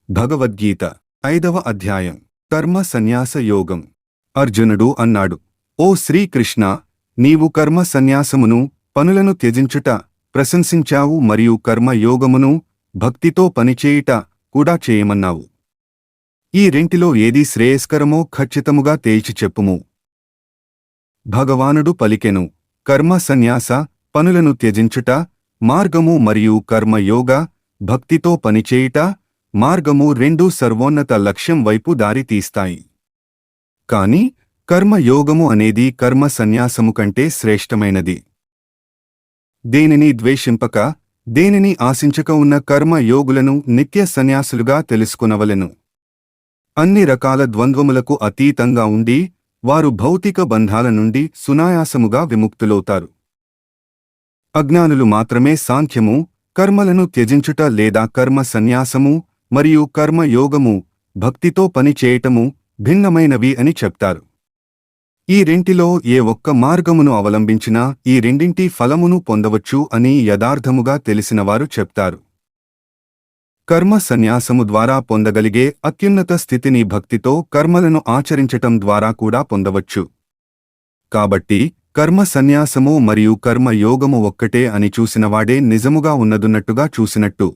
భగవద్గీత 5వ అధ్యాయం కర్మ సన్యాస యోగం. అర్జునుడు అన్నాడు, ఓ శ్రీకృష్ణ, నీవు కర్మ సన్యాసమును, పనులను త్యజించుట ప్రశంసించావు మరియు కర్మ యోగమును, భక్తితో పనిచేయుట కూడా చేయమన్నావు. ఈ రెంటిలో ఏది శ్రేయస్కరమో ఖచ్చితముగా తేల్చి చెప్పుము. భగవానుడు పలికెను, కర్మ సన్యాస, పనులను త్యజించుట మార్గము మరియు కర్మయోగ, భక్తితో పనిచేయుట మార్గము రెండూ సర్వోన్నత లక్ష్యం వైపు దారి తీస్తాయి. కాని కర్మయోగము అనేది కర్మ సన్యాసము కంటే శ్రేష్టమైనది. దేనిని ద్వేషింపక, దేనిని ఆశించక ఉన్న కర్మయోగులను నిత్య సన్యాసులుగా తెలుసుకొనవలెను. అన్ని రకాల ద్వంద్వములకు అతీతంగా ఉండి వారు భౌతిక బంధాల నుండి సునాయాసముగా విముక్తులవుతారు. అజ్ఞానులు మాత్రమే సాంఖ్యము, కర్మలను త్యజించుట లేదా కర్మ సన్యాసము మరియు కర్మయోగము, భక్తితో పనిచేయటము భిన్నమైనవి అని చెప్తారు. ఈ రెంటిలో ఏ ఒక్క మార్గమును అవలంబించినా ఈ రెండింటి ఫలమును పొందవచ్చు అని యథార్థముగా తెలిసినవారు చెప్తారు. కర్మ సన్యాసము ద్వారా పొందగలిగే అత్యున్నత స్థితిని భక్తితో కర్మలను ఆచరించటం ద్వారా కూడా పొందవచ్చు. కాబట్టి కర్మ సన్యాసము మరియు కర్మయోగము ఒక్కటే అని చూసినవాడే నిజముగా ఉన్నదున్నట్టుగా చూసినట్టు.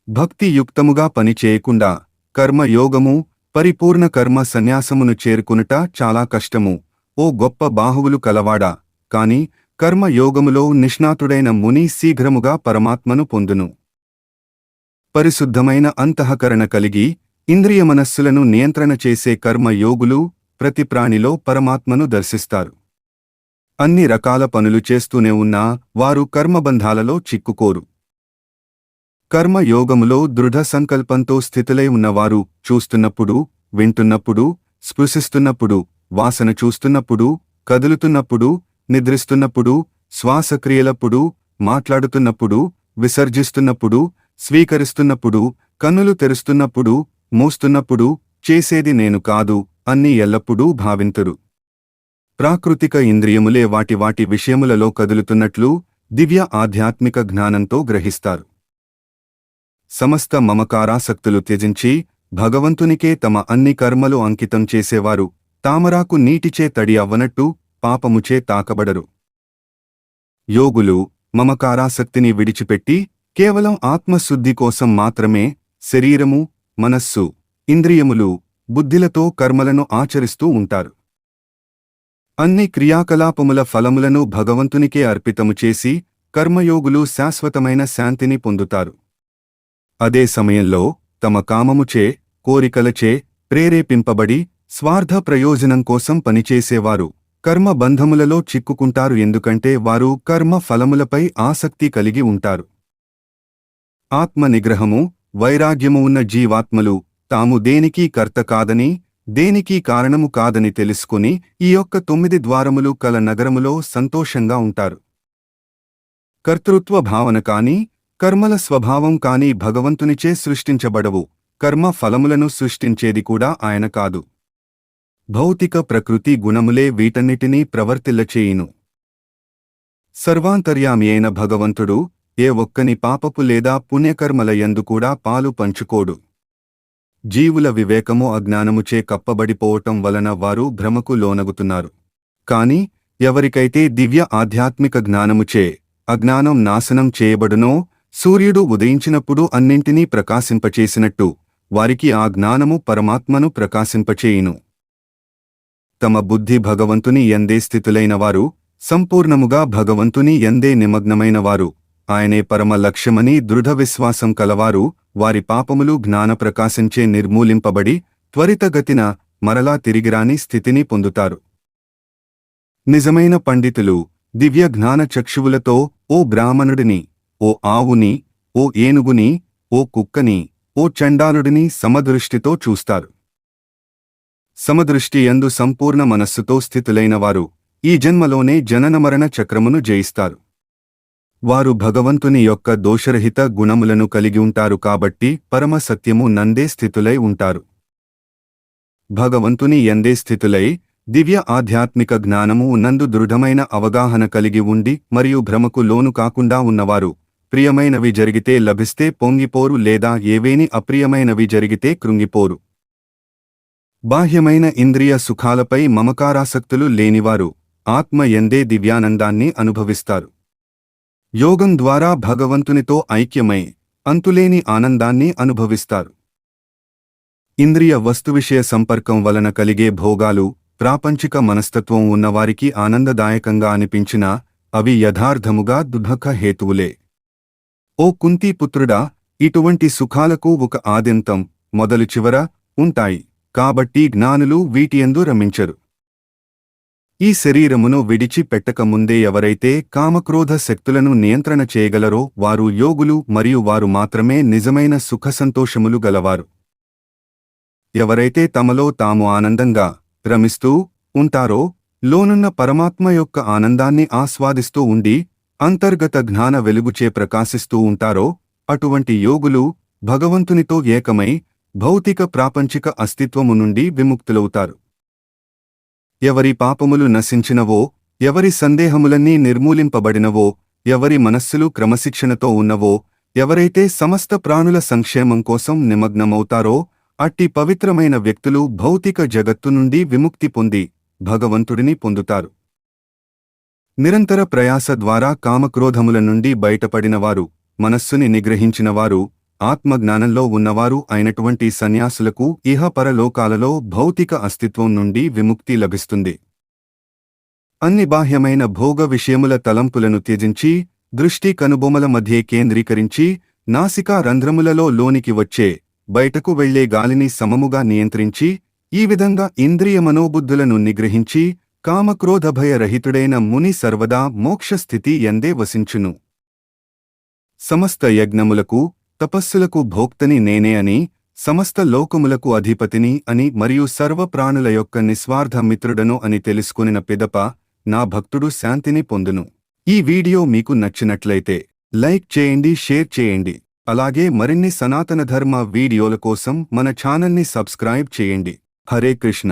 భక్తియుక్తముగా పనిచేయకుండా కర్మయోగము, పరిపూర్ణ కర్మ సన్యాసమును చేరుకునుట చాలా కష్టము, ఓ గొప్ప బాహువులు కలవాడా. కాని కర్మయోగములో నిష్ణాతుడైన ముని శీఘ్రముగా పరమాత్మను పొందును. పరిశుద్ధమైన అంతఃకరణ కలిగి ఇంద్రియమనస్సులను నియంత్రణ చేసే కర్మయోగులు ప్రతి ప్రాణిలో పరమాత్మను దర్శిస్తారు. అన్ని రకాల పనులు చేస్తూనే ఉన్నా వారు కర్మబంధాలలో చిక్కుకోరు. కర్మయోగములో దృఢ సంకల్పంతో స్థితులై ఉన్నవారు చూస్తున్నప్పుడు, వింటున్నప్పుడు, స్పృశిస్తున్నప్పుడు, వాసన చూస్తున్నప్పుడు, కదులుతున్నప్పుడు, నిద్రిస్తున్నప్పుడు, శ్వాసక్రియలప్పుడు, మాట్లాడుతున్నప్పుడు, విసర్జిస్తున్నప్పుడు, స్వీకరిస్తున్నప్పుడు, కన్నులు తెరుస్తున్నప్పుడు, మూస్తున్నప్పుడు, చేసేది నేను కాదు అన్ని ఎల్లప్పుడూ భావింతురు. ప్రాకృతిక ఇంద్రియములే వాటి వాటి విషయములలో కదులుతున్నట్లు దివ్య ఆధ్యాత్మిక జ్ఞానంతో గ్రహిస్తారు. సమస్త మమకారాసక్తులు త్యజించి భగవంతునికే తమ అన్ని కర్మలు అంకితం చేసేవారు తామరాకు నీటిచే తడి అవ్వనట్టు పాపముచే తాకబడరు. యోగులు మమకారాసక్తిని విడిచిపెట్టి కేవలం ఆత్మశుద్ధి కోసం మాత్రమే శరీరము, మనస్సు, ఇంద్రియములు, బుద్ధిలతో కర్మలను ఆచరిస్తూ ఉంటారు. అన్ని క్రియాకలాపముల ఫలములను భగవంతునికే అర్పితము చేసి కర్మయోగులు శాశ్వతమైన శాంతిని పొందుతారు. అదే సమయంలో తమ కామముచే, కోరికలచే ప్రేరేపింపబడి స్వార్థ ప్రయోజనం కోసం పనిచేసేవారు కర్మబంధములలో చిక్కుకుంటారు. ఎందుకంటే వారు కర్మ ఫలములపై ఆసక్తి కలిగి ఉంటారు. ఆత్మ నిగ్రహము, వైరాగ్యము ఉన్న జీవాత్మలు తాము దేనికీ కర్త కాదని, దేనికీ కారణము కాదని తెలుసుకుని ఈ యొక్క 9 ద్వారములు కల నగరములో సంతోషంగా ఉంటారు. కర్తృత్వ భావన కాని, కర్మల స్వభావం కాని భగవంతునిచే సృష్టించబడవు. కర్మ ఫలములను సృష్టించేది కూడా ఆయన కాదు. భౌతిక ప్రకృతి గుణములే వీటన్నిటినీ ప్రవర్తిల్లచేయును. సర్వాంతర్యామి అయిన భగవంతుడు ఏ ఒక్కని పాపపు లేదా పుణ్యకర్మల యందు కూడా పాలు పంచుకోడు. జీవుల వివేకము అజ్ఞానముచే కప్పబడిపోవటం వలన వారు భ్రమకు లోనగుతున్నారు. కాని ఎవరికైతే దివ్య ఆధ్యాత్మిక జ్ఞానముచే అజ్ఞానం నాశనం చేయబడునో, సూర్యుడు ఉదయించినప్పుడు అన్నింటినీ ప్రకాశింపచేసినట్టు వారికి ఆ జ్ఞానము పరమాత్మను ప్రకాశింపచేయును. తమ బుద్ధి భగవంతుని యందే స్థితులైనవారు, సంపూర్ణముగా భగవంతుని యందే నిమగ్నమైనవారు, ఆయనే పరమ లక్ష్యమని దృఢ విశ్వాసం కలవారు వారి పాపములు జ్ఞాన ప్రకాశంచే నిర్మూలింపబడి త్వరితగతిన మరలా తిరిగిరాని స్థితిని పొందుతారు. నిజమైన పండితులు దివ్య జ్ఞాన చక్షువులతో ఓ బ్రాహ్మణుడిని, ఓ ఆవుని, ఓ ఏనుగుని, ఓ కుక్కని, ఓ చండాలుడిని సమదృష్టితో చూస్తారు. సమదృష్టి యందు సంపూర్ణ మనస్సుతో స్థితులైనవారు ఈ జన్మలోనే జననమరణ చక్రమును జయిస్తారు. వారు భగవంతుని యొక్క దోషరహిత గుణములను కలిగి ఉంటారు కాబట్టి పరమ సత్యము నందే స్థితులై ఉంటారు. భగవంతుని యందే స్థితులై దివ్య ఆధ్యాత్మిక జ్ఞానము నందు దృఢమైన అవగాహన కలిగి ఉండి మరియు భ్రమకు లోను కాకుండా ఉన్నవారు ప్రియమైనవి జరిగితే లభిస్తే పొంగిపోరు లేదా ఏవేని అప్రియమైనవి జరిగితే కృంగిపోరు. బాహ్యమైన ఇంద్రియ సుఖాలపై మమకారాసక్తులు లేనివారు ఆత్మ యందే దివ్యానందాన్ని అనుభవిస్తారు. యోగం ద్వారా భగవంతునితో ఐక్యమై అంతులేని ఆనందాన్ని అనుభవిస్తారు. ఇంద్రియ వస్తువిషయ సంపర్కం వలన కలిగే భోగాలు ప్రాపంచిక మనస్తత్వం ఉన్నవారికి ఆనందదాయకంగా అనిపించినా అవి యథార్థముగా దుఃఖ హేతువులే. ఓ కుంతీపుత్రుడా, ఇటువంటి సుఖాలకు ఒక ఆద్యంతం మొదలు చివర ఉంటాయి, కాబట్టి జ్ఞానులు వీటియందు రమించరు. ఈ శరీరమును విడిచి పెట్టకముందే ఎవరైతే కామక్రోధ శక్తులను నియంత్రణ చేయగలరో వారు యోగులు మరియు వారు మాత్రమే నిజమైన సుఖసంతోషములు గలవారు. ఎవరైతే తమలో తాము ఆనందంగా రమిస్తూ ఉంటారో, లోనున్న పరమాత్మ యొక్క ఆనందాన్ని ఆస్వాదిస్తూ ఉండి అంతర్గత జ్ఞాన వెలుగుచే ప్రకాశిస్తూ ఉంటారో అటువంటి యోగులు భగవంతునితో ఏకమై భౌతిక ప్రాపంచిక అస్తిత్వము నుండి విముక్తులవుతారు. ఎవరి పాపములు నశించినవో, ఎవరి సందేహములన్నీ నిర్మూలింపబడినవో, ఎవరి మనస్సులు క్రమశిక్షణతో ఉన్నవో, ఎవరైతే సమస్త ప్రాణుల సంక్షేమం కోసం నిమగ్నమవుతారో అట్టి పవిత్రమైన వ్యక్తులు భౌతిక జగత్తు నుండి విముక్తి పొంది భగవంతుడిని పొందుతారు. నిరంతర ప్రయాస ద్వారా కామక్రోధముల నుండి బయటపడినవారు, మనస్సుని నిగ్రహించినవారు, ఆత్మజ్ఞానంలో ఉన్నవారు అయినటువంటి సన్యాసులకు ఇహపరలోకాలలో భౌతిక అస్తిత్వం నుండి విముక్తి లభిస్తుంది. అన్ని బాహ్యమైన భోగ విషయముల తలంపులను త్యజించి దృష్టి కనుబొమల మధ్యే కేంద్రీకరించి నాసికా రంధ్రములలో లోనికి వచ్చే బయటకు వెళ్లే గాలిని సమముగా నియంత్రించి ఈ విధంగా ఇంద్రియ మనోబుద్ధులను నిగ్రహించి కామక్రోధభయరహితుడైన ముని సర్వదా మోక్షస్థితి యందే వసించును. సమస్త యజ్ఞములకు తపస్సులకు భోక్తని నేనే అని, సమస్త లోకములకు అధిపతిని అని మరియు సర్వప్రాణుల యొక్క నిస్వార్థ మిత్రుడను అని తెలుసుకొనిన పిదప నా భక్తుడు శాంతిని పొందును. ఈ వీడియో మీకు నచ్చినట్లయితే లైక్ చేయండి, షేర్ చేయండి. అలాగే మరిన్ని సనాతన ధర్మ వీడియోల కోసం మన ఛానల్ని సబ్స్క్రైబ్ చేయండి. హరే కృష్ణ.